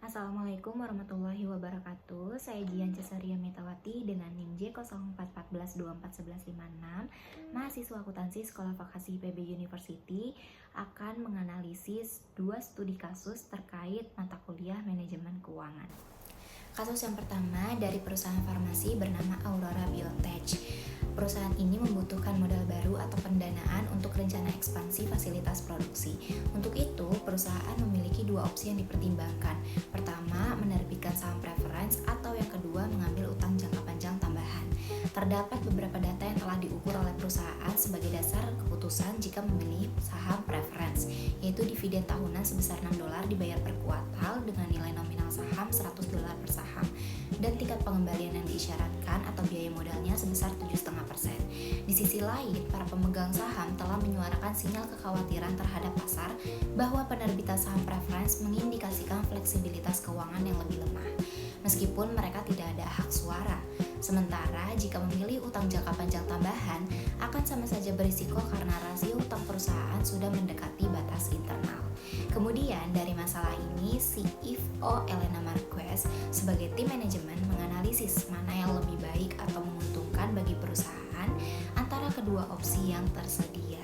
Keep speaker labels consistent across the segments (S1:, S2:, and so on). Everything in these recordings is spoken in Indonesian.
S1: Assalamualaikum warahmatullahi wabarakatuh. Saya Jian Cesaria Metawati dengan NIM J0414241156, mahasiswa akuntansi Sekolah Vokasi IPB University, akan menganalisis dua studi kasus terkait mata kuliah manajemen keuangan. Kasus yang pertama dari perusahaan farmasi bernama Aurora Biotech. Perusahaan ini membutuhkan modal baru atau pendanaan untuk rencana ekspansi fasilitas produksi. Untuk itu, perusahaan memiliki dua opsi yang dipertimbangkan. Pertama, menerbitkan saham preference, atau yang kedua, mengambil utang jangka panjang tambahan. Terdapat beberapa data yang telah diukur oleh perusahaan sebagai dasar keputusan jika memilih saham preference, yaitu dividen tahunan sebesar $6 dibayar per kuartal dengan nilai nominal saham $100 per saham, dan tingkat pengembalian yang diisyaratkan atau biaya modalnya sebesar 7,5%. Di sisi lain, para pemegang saham telah menyuarakan sinyal kekhawatiran terhadap pasar bahwa penerbitan saham preference mengindikasikan fleksibilitas keuangan yang lebih lemah, meskipun mereka tidak ada hak suara. Sementara, jika memilih utang jangka panjang tambahan, akan sama saja berisiko karena rasio utang perusahaan sudah mendekati batas internal. Kemudian, dari masalah ini, CFO Elena Marquez sebagai tim manajemen menganalisis mana yang lebih baik atau menguntungkan bagi perusahaan antara kedua opsi yang tersedia.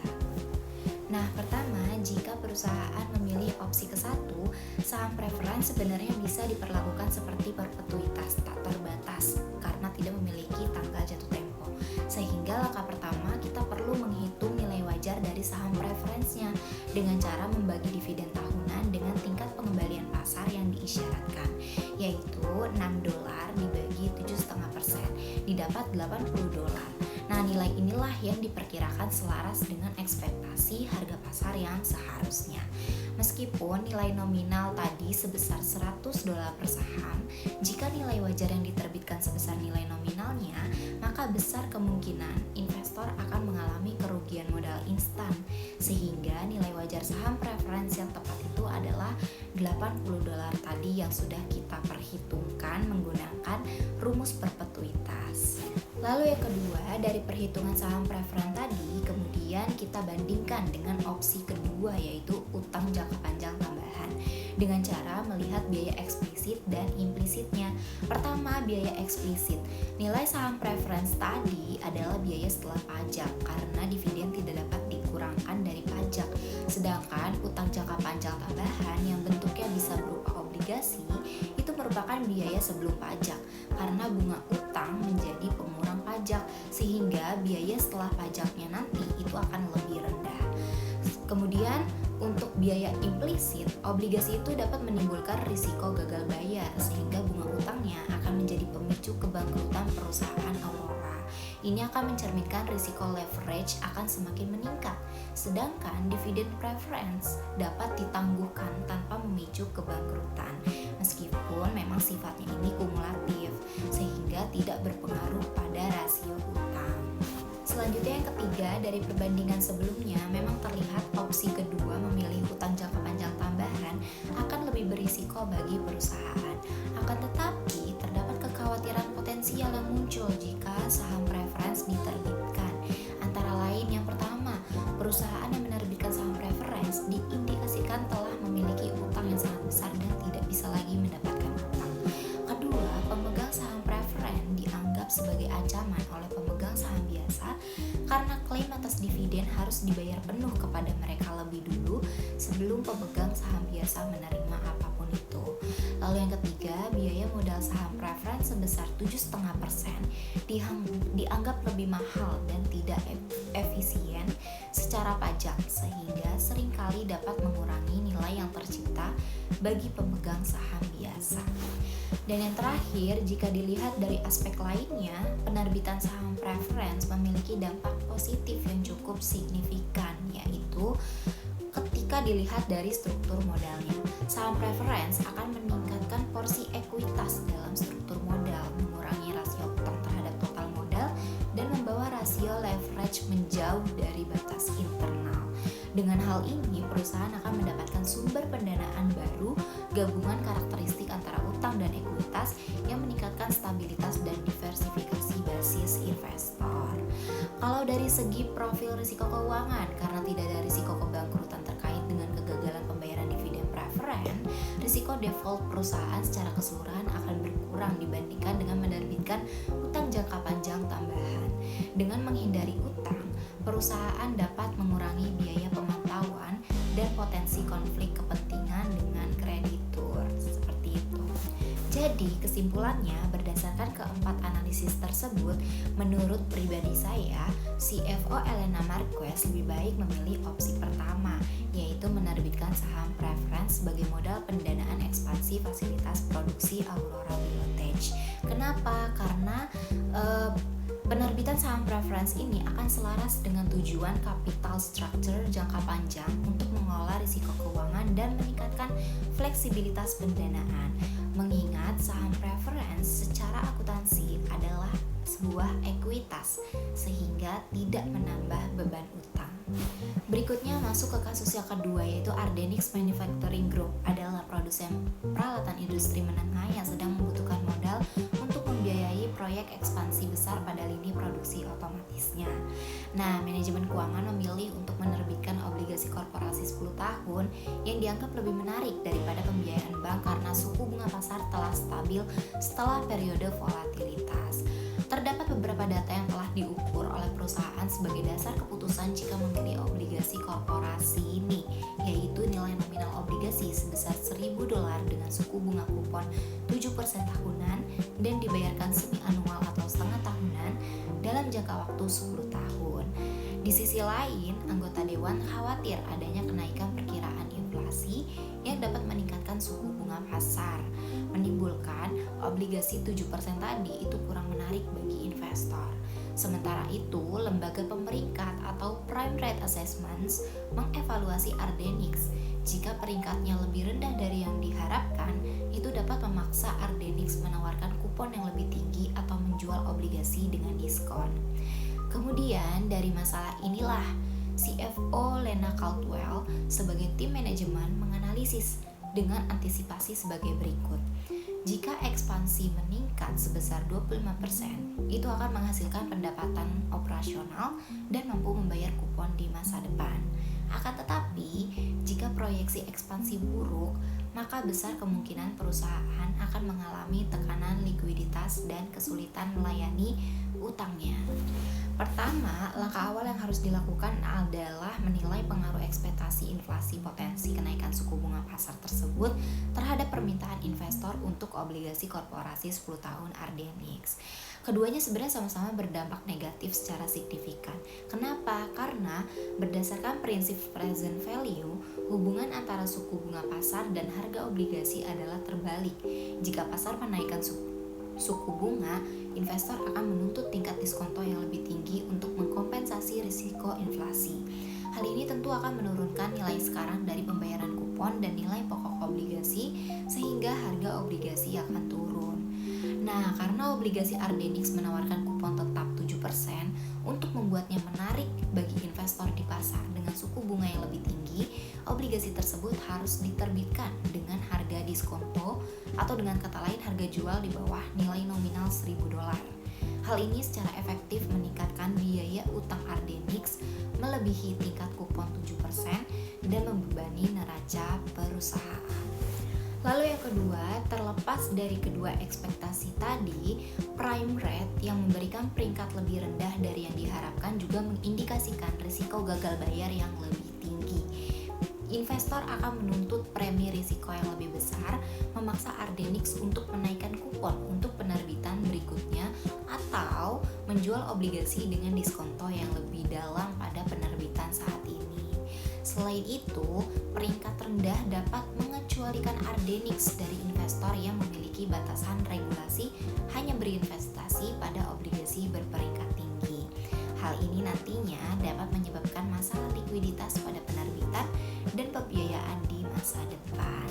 S1: Nah, pertama, jika perusahaan memilih opsi ke-1, saham preference sebenarnya bisa diperlakukan seperti perpetuitas tak terbatas karena tidak memiliki tanggal jatuh tempo. Sehingga langkah pertama, kita perlu menghitung nilai wajar dari saham preference-nya dengan cara membagi dividen tahunan dengan tingkat pengembalian pasar yang diisyaratkan, yaitu $6 dibagi 7,5% didapat $80. Nah, nilai inilah yang diperkirakan selaras dengan ekspektasi harga pasar yang seharusnya. Meskipun nilai nominal tadi sebesar $100 per saham, jika nilai wajar yang diterbitkan sebesar nilai nominalnya, maka besar kemungkinan investor akan mengalami kerugian modal instan, sehingga nilai wajar saham preference yang tepat itu adalah $80 tadi yang sudah kita perhitungkan menggunakan rumus perpetuitas. Lalu yang kedua, dari perhitungan saham preference tadi, kemudian kita bandingkan dengan opsi kedua, yaitu utang jangka panjang tambahan, dengan cara melihat biaya eksplisit dan implisitnya. Pertama, biaya eksplisit. Nilai saham preference tadi adalah biaya setelah pajak karena dividen tidak dapat dikurangkan dari pajak. Sedangkan utang jangka panjang tambahan yang bentuknya bisa berupa obligasi itu merupakan biaya sebelum pajak karena bunga utang menjadi pengurang pajak, sehingga biaya setelah pajaknya nanti itu akan lebih rendah. Kemudian untuk biaya implisit, obligasi itu dapat menimbulkan risiko gagal bayar sehingga bunga utangnya akan menjadi pemicu kebangkrutan perusahaan Aurora. Ini akan mencerminkan risiko leverage akan semakin meningkat. Sedangkan dividen preference dapat ditangguhkan tanpa memicu kebangkrutan, meskipun memang sifatnya ini kumulatif sehingga tidak berpengaruh pada rasio utang. Selanjutnya yang ketiga, dari perbandingan sebelumnya memang terlihat opsi kedua memilih utang jangka panjang tambahan akan lebih berisiko bagi perusahaan. Akan tetapi, terdapat kekhawatiran potensial yang muncul jika saham preference diterbitkan. Antara lain yang pertama, perusahaan yang menerbitkan saham preference diindikasikan telah memiliki utang yang sangat besar dan tidak bisa lagi mendapatkan utang. Kedua, pemegang saham preference dianggap sebagai ancaman oleh pemegang saham biasa karena klaim atas dividen harus dibayar penuh kepada mereka lebih dulu sebelum pemegang saham biasa menerima apapun itu. Lalu yang ketiga, biaya modal saham preference sebesar 7,5% dianggap lebih mahal dan tidak efisien secara pajak sehingga seringkali dapat mengurangi nilai yang tercipta bagi pemegang saham biasa. Dan yang terakhir, jika dilihat dari aspek lainnya, penerbitan saham preference memiliki dampak positif yang cukup signifikan, yaitu ketika dilihat dari struktur modalnya. Saham preference akan meningkatkan porsi ekuitas dalam struktur modal, mengurangi rasio utang terhadap total modal, dan membawa rasio leverage menjauh dari batas internal. Dengan hal ini, perusahaan akan mendapatkan sumber pendanaan baru, gabungan karakteristik antara utang dan ekuitas yang meningkatkan stabilitas dan diversifikasi basis investor. Kalau dari segi profil risiko keuangan, karena tidak ada risiko kebangkrutan terkait dengan kegagalan pembayaran dividen preference, risiko default perusahaan secara keseluruhan akan berkurang dibandingkan dengan menerbitkan utang jangka panjang tambahan. Dengan menghindari utang, perusahaan dapat mengurangi biaya pemantauan dan potensi konflik kepentingan dengan kreditur. Seperti itu. Jadi, kesimpulannya berdasarkan keempat analisis tersebut, menurut pribadi saya, CFO Elena Marquez lebih baik memilih opsi pertama, yaitu menerbitkan saham preference sebagai modal pendanaan ekspansi fasilitas produksi Aurora Biotech. Kenapa? Karena penerbitan saham preference ini akan selaras dengan tujuan capital structure jangka panjang untuk mengelola risiko keuangan dan meningkatkan fleksibilitas pendanaan. Mengingat saham preference secara akuntansi adalah sebuah ekuitas sehingga tidak menambah beban utang. Berikutnya masuk ke kasus yang kedua, yaitu Ardenix Manufacturing Group adalah produsen peralatan industri menengah yang sedang membutuhkan modal untuk membiayai proyek ekspansi besar pada lini produksi otomatisnya. Nah, manajemen keuangan memilih untuk menerbitkan obligasi korporasi 10 tahun yang dianggap lebih menarik daripada pembiayaan bank karena suku bunga pasar telah stabil setelah periode volatilitas. Terdapat beberapa data yang telah diukur oleh perusahaan sebagai dasar keputusan jika memilih obligasi korporasi ini, yaitu nilai nominal obligasi sebesar $1.000 dengan suku bunga kupon 7% tahunan dan dibayarkan semi-anual atau setengah tahunan dalam jangka waktu 10 tahun. Di sisi lain, anggota dewan khawatir adanya kenaikan perkiraan inflasi yang dapat meningkatkan suku bunga pasar, menimbulkan obligasi 7% tadi itu kurang menarik bagi investor. Sementara itu, lembaga pemeringkat atau Prime Rate Assessments mengevaluasi Ardenix. Jika peringkatnya lebih rendah dari yang diharapkan, itu dapat memaksa Ardenix menawarkan kupon yang lebih tinggi atau menjual obligasi dengan diskon. Kemudian dari masalah inilah CFO Lena Caldwell sebagai tim manajemen menganalisis dengan antisipasi sebagai berikut. Jika ekspansi meningkat sebesar 25%, itu akan menghasilkan pendapatan operasional dan mampu membayar kupon di masa depan. Akan tetapi, jika proyeksi ekspansi buruk, maka besar kemungkinan perusahaan akan mengalami tekanan likuiditas dan kesulitan melayani utangnya. Pertama, langkah awal yang harus dilakukan adalah menilai pengaruh ekspektasi inflasi potensi kenaikan suku bunga pasar tersebut terhadap permintaan investor untuk obligasi korporasi 10 tahun Ardenix. Keduanya sebenarnya sama-sama berdampak negatif secara signifikan. Kenapa? Karena berdasarkan prinsip present value, hubungan antara suku bunga pasar dan harga obligasi adalah terbalik. Jika pasar menaikkan suku bunga, investor akan menuntut tingkat diskonto yang lebih tinggi untuk mengkompensasi risiko inflasi. Hal ini tentu akan menurunkan nilai sekarang dari pembayaran kupon dan nilai pokok obligasi sehingga harga obligasi akan turun. Nah, karena obligasi Ardenix menawarkan kupon tetap 7% untuk membuatnya menarik bagi investor di pasar dengan suku bunga yang lebih tinggi, obligasi tersebut harus diterbitkan dengan harga diskonto atau dengan kata lain harga jual di bawah nilai nominal $1.000. Hal ini secara efektif meningkatkan biaya utang Ardenix melebihi tingkat kupon 7% dan membebani neraca perusahaan. Lalu yang kedua, terlepas dari kedua ekspektasi tadi, prime rate yang memberikan peringkat lebih rendah dari yang diharapkan juga mengindikasikan risiko gagal bayar yang lebih tinggi. Investor akan menuntut premi risiko yang lebih besar, memaksa Ardenix untuk menaikkan kupon untuk penerbitan berikutnya atau menjual obligasi dengan diskonto yang lebih dalam pada penerbitan saat ini. Selain itu, peringkat rendah dapat mengecualikan Ardenix dari investor yang memiliki batasan regulasi hanya berinvestasi pada obligasi berperingkat tinggi. Hal ini nantinya dapat menyebabkan masalah likuiditas pada penerbitan dan pembiayaan di masa depan.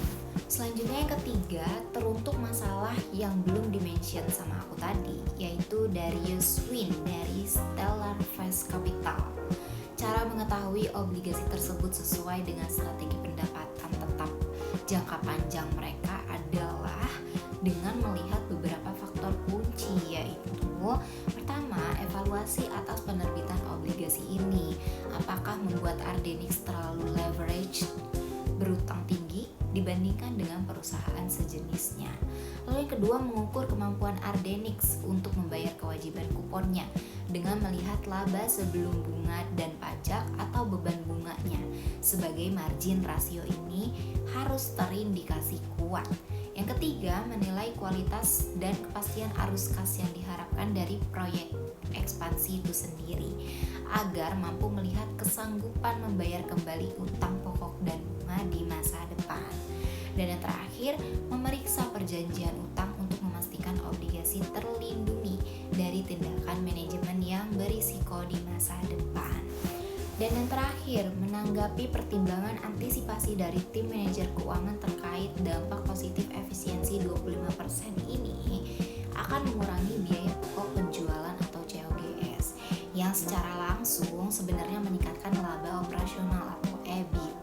S1: Selanjutnya yang ketiga, teruntuk masalah yang belum dimention sama aku tadi, yaitu Darius Win dari Stellar Face Capital. Cara mengetahui obligasi tersebut sesuai dengan strategi pendapatan tetap jangka panjang mereka adalah dengan melihat beberapa faktor kunci, yaitu pertama, evaluasi atas penerbitan obligasi ini. Apakah membuat Ardenix terlalu leverage, berutang tinggi, dibandingkan dengan perusahaan sejenisnya. Lalu yang kedua, mengukur kemampuan Ardenix untuk membayar kewajiban kuponnya dengan melihat laba sebelum bunga dan pajak atau beban bunganya. Sebagai margin rasio ini harus terindikasi kuat. Yang ketiga, menilai kualitas dan kepastian arus kas yang diharapkan dari proyek ekspansi itu sendiri agar mampu melihat kesanggupan membayar kembali utang pokok dan bunga di masa depan. Dan yang terakhir, memeriksa perjanjian utang untuk memastikan obligasi terlindungi dari tindakan manajemen yang berisiko di masa depan. Dan yang terakhir, menanggapi pertimbangan antisipasi dari tim manajer keuangan terkait dampak positif efisiensi 25% ini akan mengurangi biaya pokok penjualan atau COGS yang secara langsung sebenarnya meningkatkan laba operasional atau EBIT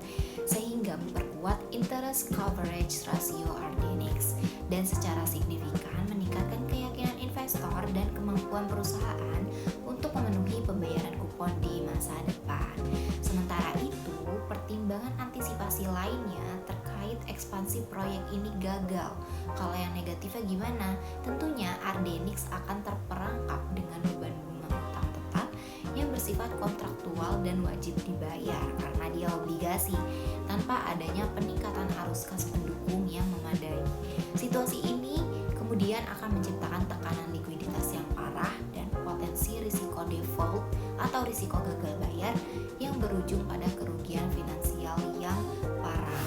S1: sehingga memperkuat interest coverage ratio Ardenix dan secara signifikan meningkatkan keyakinan investor dan kemampuan perusahaan untuk memenuhi pembayaran kupon di masa depan. Sementara itu, pertimbangan antisipasi lainnya terkait ekspansi proyek ini gagal. Kalau yang negatifnya gimana? Tentunya Ardenix akan terperangkap dengan beban bunga utang tetap yang bersifat kontraktual dan wajib dibayar karena dia obligasi tanpa adanya peningkatan arus kas pendukung yang memadai. Situasi ini kemudian akan menciptakan tekanan likuiditas yang parah dan potensi risiko default atau risiko gagal bayar yang berujung pada kerugian finansial yang parah.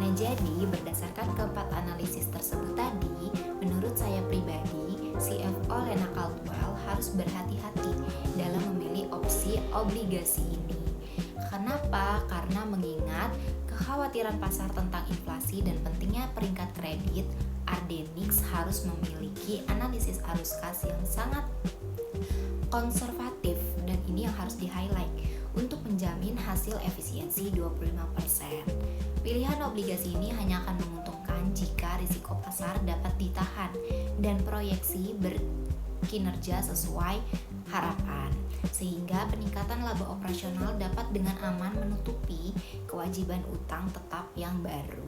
S1: Nah, jadi berdasarkan keempat analisis tersebut tadi, menurut saya pribadi, CFO Lena Caldwell harus berhati-hati dalam memilih opsi obligasi ini. Kenapa? Karena mengingat kekhawatiran pasar tentang inflasi dan pentingnya peringkat kredit, Ardenix harus memiliki analisis arus kas yang sangat konservatif dan ini yang harus di-highlight untuk menjamin hasil efisiensi 25%. Pilihan obligasi ini hanya akan menguntungkan jika risiko pasar dapat ditahan dan proyeksi berkinerja sesuai harapan, sehingga peningkatan laba operasional dapat dengan aman menutupi kewajiban utang tetap yang baru.